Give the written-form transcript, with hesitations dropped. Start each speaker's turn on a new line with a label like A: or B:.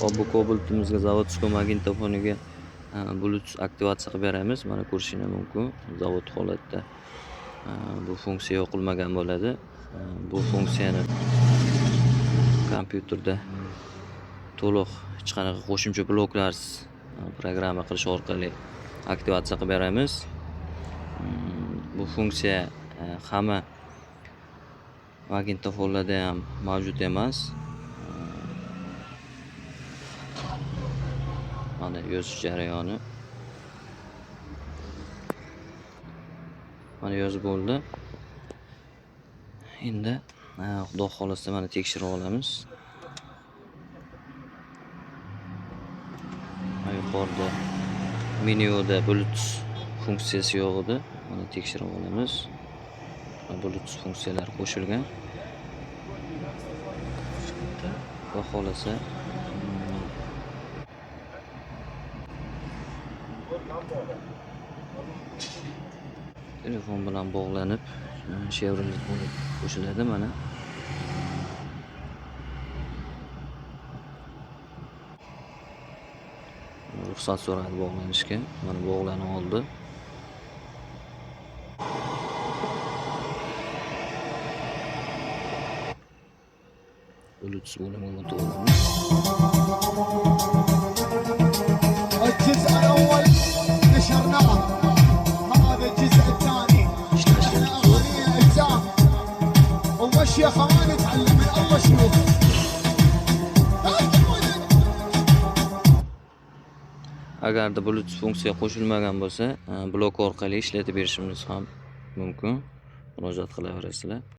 A: Hop, bu Cobalt'imizga zavodskiy magnitofoniga Bluetooth aktivatsiya qilib beramiz. Mana ko'rishingiz mumkin. Zavod holatda bu funksiya yoqilmagan bo'ladi. Bu funksiyani kompyuterda to'liq hech qanaqa qo'shimcha bloklarsiz programma qilish orqali aktivatsiya qilib beramiz. Bu funksiya hamma magnitofonlarda ham mavjud emas. Mana yozish jarayoni. Mana yozib bo'ldi. Endi xudo xolasa mana tekshirib olamiz. Yuqorida menyuda Bluetooth funksiyasi yo'q edi. Mana tekshirib olamiz. Bluetooth funksiyalari qo'shilgan. Xudo xolasa telefon bilan bog'lanib Chevrolet bo'lib qo'shiladi mana. Ruxsat so'radi bog'lanishga. Mana bog'lanib oldi. Bluetooth bo'limiga to'g'ramiz.
B: الجزء الأول نشرناه، هذا الجزء الثاني احنا أغانينا أجزاء، والشيخ ما نتعلم من الله شيوخ.
A: Agarda Bluetooth funksiya qo'shilmagan bo'lsa, blok orqali ishlatib berishimiz ham mumkin. Murojaat qilaverasizlar.